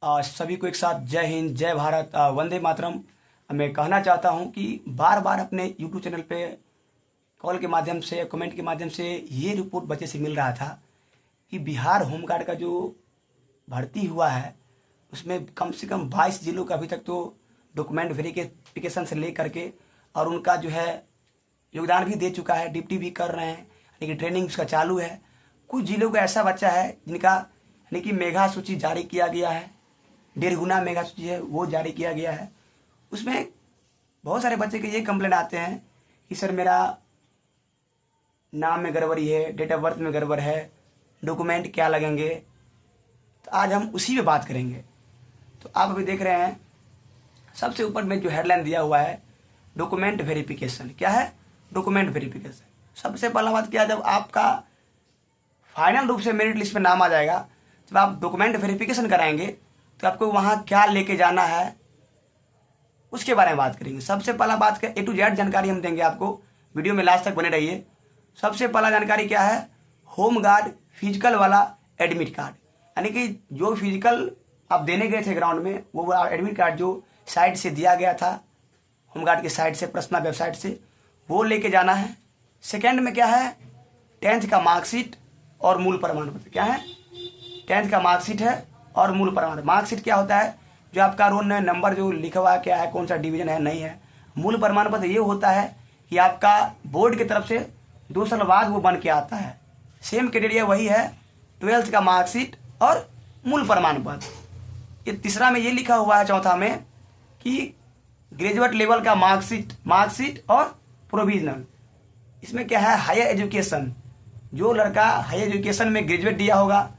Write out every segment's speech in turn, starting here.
सभी को एक साथ जय हिंद, जय भारत, वंदे मातरम। मैं कहना चाहता हूं कि बार बार अपने यूट्यूब चैनल पे कॉल के माध्यम से, कमेंट के माध्यम से ये रिपोर्ट बच्चे से मिल रहा था कि बिहार होमगार्ड का जो भर्ती हुआ है उसमें कम से कम 22 जिलों का अभी तक तो डॉक्यूमेंट वेरिफिकेशन से ले करके और उनका जो है योगदान भी दे चुका है, ड्यूटी भी कर रहे हैं, लेकिन ट्रेनिंग उसका चालू है। कुछ जिलों का ऐसा बच्चा है जिनका यानी कि मेगा सूची जारी किया गया है, 1.5 गुना मेगा सूची है वो जारी किया गया है। उसमें बहुत सारे बच्चे के ये कंप्लेंट आते हैं कि सर मेरा नाम में गड़बड़ी है, डेट ऑफ बर्थ में गड़बड़ है, डॉक्यूमेंट क्या लगेंगे। तो आज हम उसी पे बात करेंगे। तो आप अभी देख रहे हैं सबसे ऊपर में जो हेडलाइन दिया हुआ है डॉक्यूमेंट वेरिफिकेशन। क्या है? Document verification. सबसे पहला बात क्या, जब आपका फाइनल रूप से मेरिट लिस्ट में नाम आ जाएगा, जब आप डॉक्यूमेंट वेरिफिकेशन कराएंगे तो आपको वहां क्या लेके जाना है उसके बारे में बात करेंगे। सबसे पहला बात क्या, A to Z जानकारी हम देंगे आपको, वीडियो में लास्ट तक बने रहिए। सबसे पहला जानकारी क्या है, होम गार्ड फिजिकल वाला एडमिट कार्ड, यानी कि जो फिजिकल आप देने गए थे ग्राउंड में वो एडमिट कार्ड जो साइट से दिया गया था, होमगार्ड की साइट से, पर्सनल वेबसाइट से, वो लेके जाना है। सेकेंड में क्या है, 10th का मार्कशीट और मूल प्रमाण पत्र। क्या है? 10th का मार्कशीट है और मूल प्रमाण। मार्कशीट क्या होता है, जो आपका रोल नंबर जो लिखा हुआ क्या है, कौन सा डिवीजन है, नहीं है। मूल प्रमाण पत्र ये होता है कि आपका बोर्ड की तरफ से 2 साल बाद वो बन के आता है। सेम क्राइटेरिया वही है, 12th का मार्कशीट और मूल प्रमाण पत्र। ये तीसरा में ये लिखा हुआ है, चौथा में, कि ग्रेजुएट लेवल का मार्कशीट और प्रोविजनल। इसमें क्या है, हायर एजुकेशन, जो लड़का हायर एजुकेशन में ग्रेजुएट दिया होगा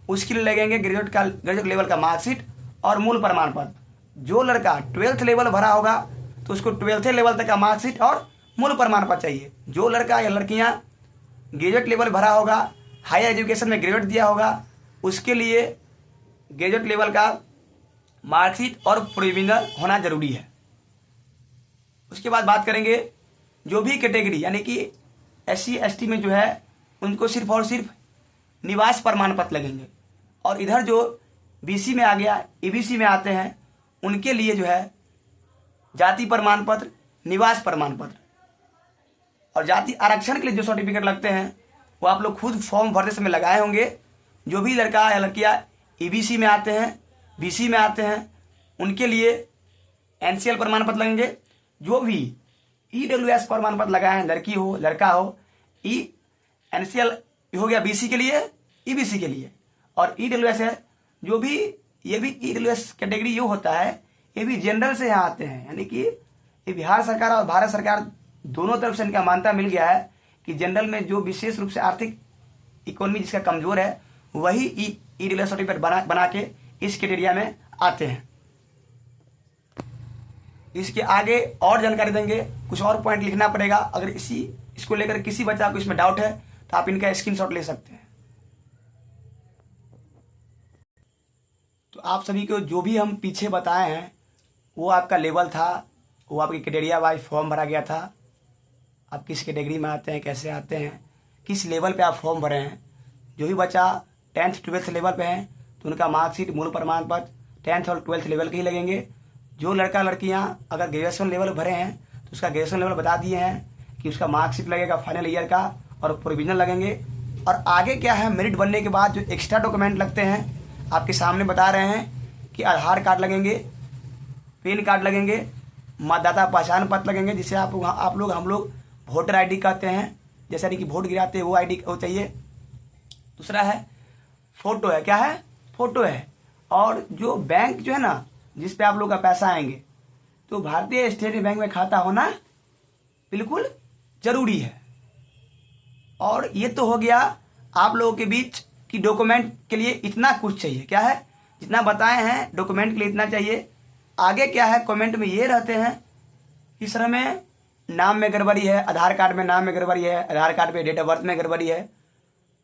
उसके लिए लगेंगे ग्रेजुएट लेवल का मार्कशीट और मूल प्रमाण पत्र। जो लड़का 12th लेवल भरा होगा तो उसको 12th लेवल तक का मार्कशीट और मूल प्रमाण पत्र चाहिए। जो लड़का या लड़कियां ग्रेजुएट लेवल भरा होगा, हायर एजुकेशन में ग्रेजुएट दिया होगा, उसके लिए ग्रेजुएट लेवल का मार्कशीट और प्रोविजनल होना जरूरी है। उसके बाद बात करेंगे जो भी कैटेगरी यानी कि SC ST में जो है उनको सिर्फ और सिर्फ निवास प्रमाण पत्र लगेंगे, और इधर जो BC में आ गया, EBC में आते हैं, उनके लिए जो है जाति प्रमाण पत्र, निवास प्रमाण पत्र। और जाति आरक्षण के लिए जो सर्टिफिकेट लगते हैं वो आप लोग खुद फॉर्म भरते समय लगाए होंगे। जो भी लड़का या लड़कियां EBC में आते हैं, BC में आते हैं, उनके लिए NCL प्रमाण पत्र लगेंगे। जो भी EWS प्रमाण पत्र लगाए हैं, लड़की हो लड़का हो, NCL हो गया BC के लिए, EBC के लिए, और EWS है जो भी, ये भी EWS कैटेगरी ये होता है, ये भी जनरल से यहाँ आते हैं। यानी कि ये बिहार सरकार और भारत सरकार दोनों तरफ से इनका मान्यता मिल गया है कि जनरल में जो विशेष रूप से आर्थिक इकोनॉमी जिसका कमजोर है वही EWS सर्टिफिकेट बना के इस क्राइटेरिया में आते हैं। इसके आगे और जानकारी देंगे, कुछ और पॉइंट लिखना पड़ेगा। अगर इसको लेकर किसी बच्चा को इसमें डाउट है तो आप इनका स्क्रीनशॉट ले सकते हैं। तो आप सभी को जो भी हम पीछे बताए हैं वो आपका लेवल था, वो आपकी कैटेगरिया वाइज फॉर्म भरा गया था। आप किस कैटेगरी में आते हैं, कैसे आते हैं, किस लेवल पे आप फॉर्म भरे हैं। जो भी बच्चा 10th 12th लेवल पे हैं तो उनका मार्कशीट, मूल प्रमाण पत्र 10th और 12th लेवल के ही लगेंगे। जो लड़का लड़कियां अगर ग्रेजुएशन लेवल भरे हैं तो उसका ग्रेजुएशन लेवल बता दिए हैं कि उसका मार्कशीट लगेगा फाइनल ईयर का और प्रोविजनल लगेंगे। और आगे क्या है, मेरिट बनने के बाद जो एक्स्ट्रा डॉक्यूमेंट लगते हैं आपके सामने बता रहे हैं कि आधार कार्ड लगेंगे, पैन कार्ड लगेंगे, मतदाता पहचान पत्र लगेंगे, जिसे हम लोग वोटर ID कहते हैं, जैसे कि वोट गिराते हैं वो ID वो चाहिए। दूसरा है फोटो है। क्या है? फोटो है। और जो बैंक जो है ना जिस पे आप लोग का पैसा आएंगे, तो भारतीय स्टेट बैंक में खाता होना बिल्कुल जरूरी है। और ये तो हो गया आप लोगों के बीच कि डॉक्यूमेंट के लिए इतना कुछ चाहिए। क्या है? जितना बताए हैं डॉक्यूमेंट के लिए इतना चाहिए। आगे क्या है, कमेंट में ये रहते हैं कि सर हमें नाम में गड़बड़ी है, आधार कार्ड में नाम में गड़बड़ी है, आधार कार्ड पे डेट ऑफ बर्थ में गड़बड़ी है।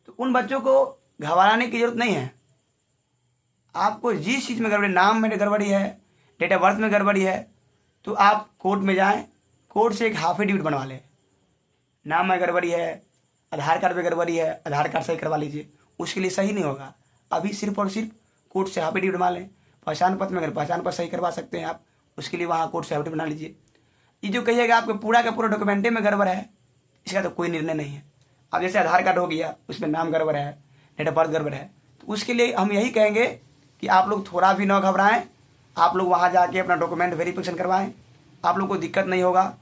तो उन बच्चों को घबराने की जरूरत नहीं है। आपको जिस चीज़ में गड़बड़ी, नाम में गड़बड़ी है, डेट ऑफ बर्थ में गड़बड़ी है, तो आप कोर्ट में जाएं, कोर्ट से एक हाफिडेविट बनवा लें। नाम में गड़बड़ी है, आधार कार्ड में गड़बड़ी है, आधार कार्ड सही करवा लीजिए। उसके लिए सही नहीं होगा, अभी सिर्फ और सिर्फ कोर्ट से हाफिडेविट बनवा लें। पहचान पत्र में अगर पहचान पत्र सही करवा सकते हैं आप, उसके लिए वहाँ कोर्ट से एफिडेविट बना लीजिए। ये जो कहिएगा आपके पूरा का पूरा डॉक्यूमेंटे में गड़बड़ है, इसका तो कोई निर्णय नहीं है। अब जैसे आधार कार्ड हो गया, उसमें नाम गड़बड़ है, डेट ऑफ बर्थ गड़बड़ है, तो उसके लिए हम यही कहेंगे कि आप लोग थोड़ा भी न घबराएं, आप लोग वहाँ जाके अपना डॉक्यूमेंट वेरिफिकेशन करवाएं, आप लोग को दिक्कत नहीं होगा।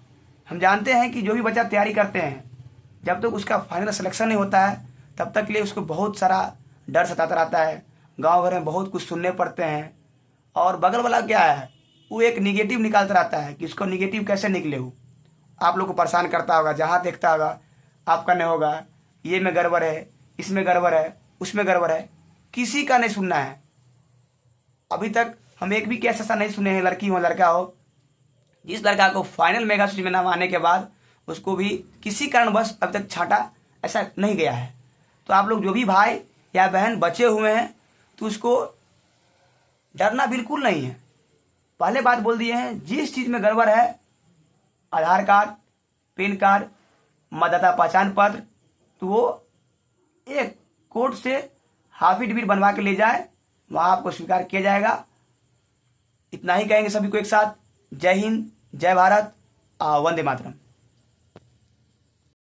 हम जानते हैं कि जो भी बच्चा तैयारी करते हैं, जब तक उसका फाइनल सिलेक्शन नहीं होता है तब तक के लिए उसको बहुत सारा डर सताता रहता है, गांव भर में बहुत कुछ सुनने पड़ते हैं, और बगल वाला क्या है वो एक निगेटिव निकालता रहता है कि उसको निगेटिव कैसे निकले हो, आप लोग को परेशान करता होगा। जहाँ देखता होगा आपका नहीं होगा, ये में गड़बड़ है, इसमें गड़बड़ है, उसमें गड़बड़ है, किसी का नहीं सुनना है। अभी तक हम एक भी केस ऐसा नहीं सुने हैं, लड़की हो लड़का हो, जिस लड़का को फाइनल मेगा सूची में नाम आने के बाद उसको भी किसी कारणवश अभी तक छांटा ऐसा नहीं गया है। तो आप लोग जो भी भाई या बहन बचे हुए हैं तो उसको डरना बिल्कुल नहीं है। पहले बात बोल दिए हैं, जिस चीज़ में गड़बड़ है, आधार कार्ड, पैन कार्ड, मतदाता पहचान पत्र, तो वो एक कोर्ट से हाफिडेविट बनवा के ले जाए, वहाँ आपको स्वीकार किया जाएगा। इतना ही कहेंगे सभी को एक साथ। जय हिंद, जय भारत, वंदे मातरम।